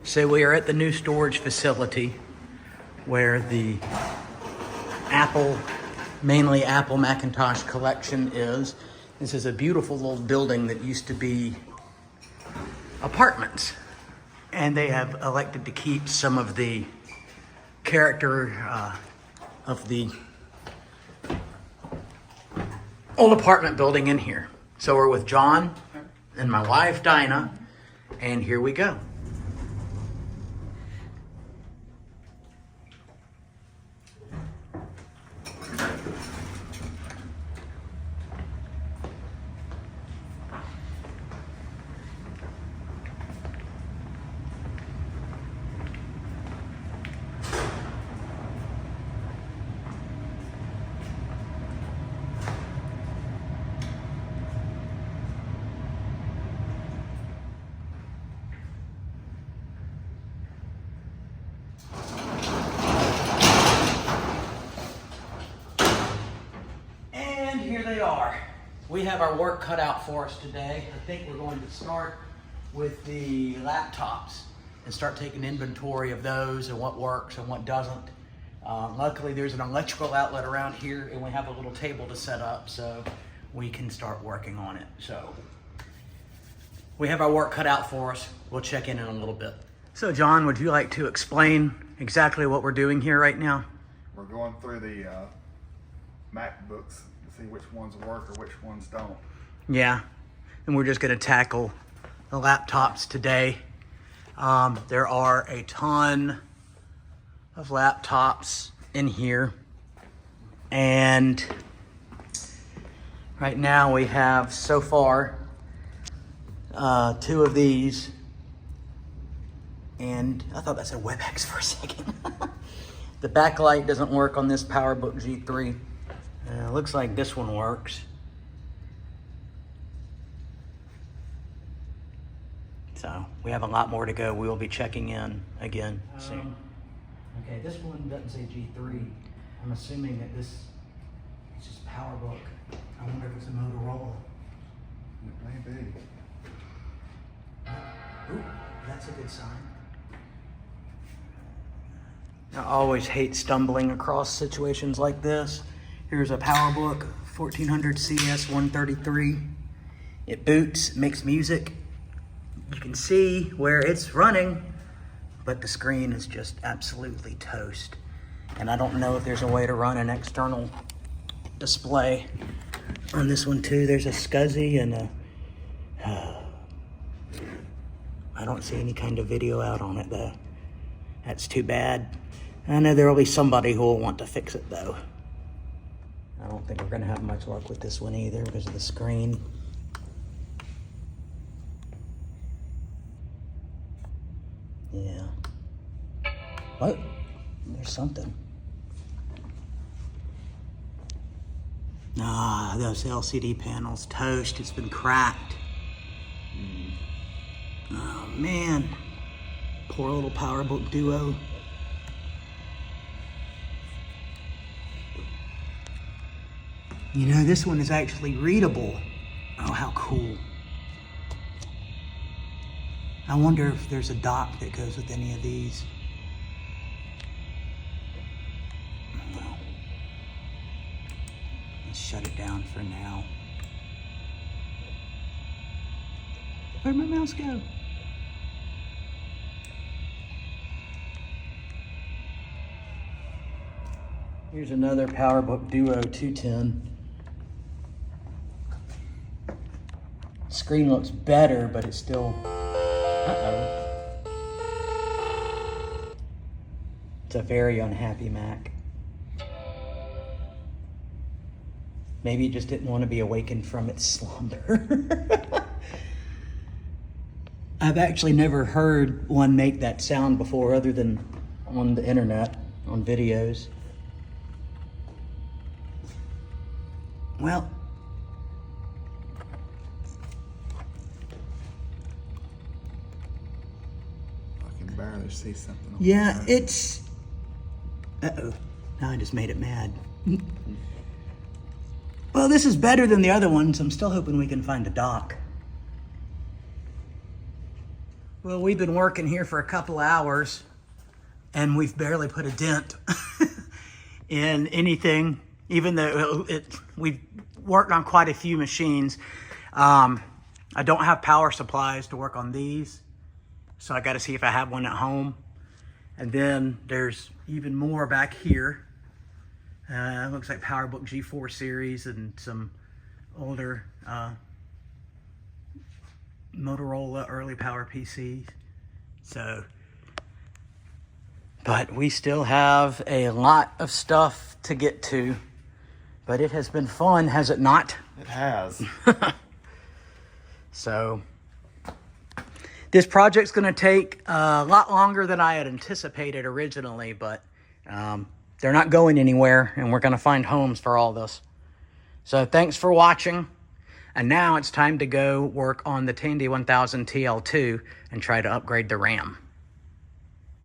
So we are at the new storage facility where the mainly Apple Macintosh collection is. This is a beautiful old building that used to be apartments. And they have elected to keep some of the character of the old apartment building in here. So we're with John and my wife, Dinah, and here we go. Here they are. We have our work cut out for us today. I think we're going to start with the laptops and start taking inventory of those and what works and what doesn't. Luckily, there's an electrical outlet around here and we have a little table to set up so we can start working on it. So we have our work cut out for us. We'll check in a little bit. So John, would you like to explain exactly what we're doing here right now? We're going through the MacBooks to see which ones work or which ones don't. Yeah, and we're just going to tackle the laptops today. There are a ton of laptops in here, and right now we have so far 2 of these, and I thought that said WebEx for a second. The backlight doesn't work on this PowerBook G3. Looks like this one works. So we have a lot more to go. We will be checking in again soon. Okay, this one doesn't say G3. I'm assuming that this is just PowerBook. I wonder if it's a Motorola. It may be. Ooh, that's a good sign. I always hate stumbling across situations like this. Here's a PowerBook 1400 CS 133. It boots, makes music. You can see where it's running, but the screen is just absolutely toast. And I don't know if there's a way to run an external display on this one too. There's a SCSI and I don't see any kind of video out on it though. That's too bad. I know there will be somebody who will want to fix it though. I don't think we're gonna have much luck with this one either because of the screen. Yeah. What? There's something. Ah, those LCD panels, toast. It's been cracked. Oh man. Poor little PowerBook Duo. You know, this one is actually readable. Oh, how cool. I wonder if there's a dock that goes with any of these. Well, let's shut it down for now. Where'd my mouse go? Here's another PowerBook Duo 210. Screen looks better, but it's still, It's a very unhappy Mac. Maybe it just didn't want to be awakened from its slumber. I've actually never heard one make that sound before other than on the internet, on videos. Well, Barely see something. Yeah, it's... Uh-oh. Now I just made it mad. Well, this is better than the other ones. I'm still hoping we can find a dock. Well, we've been working here for a couple hours and we've barely put a dent in anything, even though we've worked on quite a few machines. I don't have power supplies to work on these, so I got to see if I have one at home. And then there's even more back here. Looks like PowerBook G4 series and some older Motorola early power PCs. So, but we still have a lot of stuff to get to. But it has been fun, has it not? It has. So, this project's going to take a lot longer than I had anticipated originally, but they're not going anywhere, and we're going to find homes for all this. So, thanks for watching. And now it's time to go work on the Tandy 1000 TL2 and try to upgrade the RAM.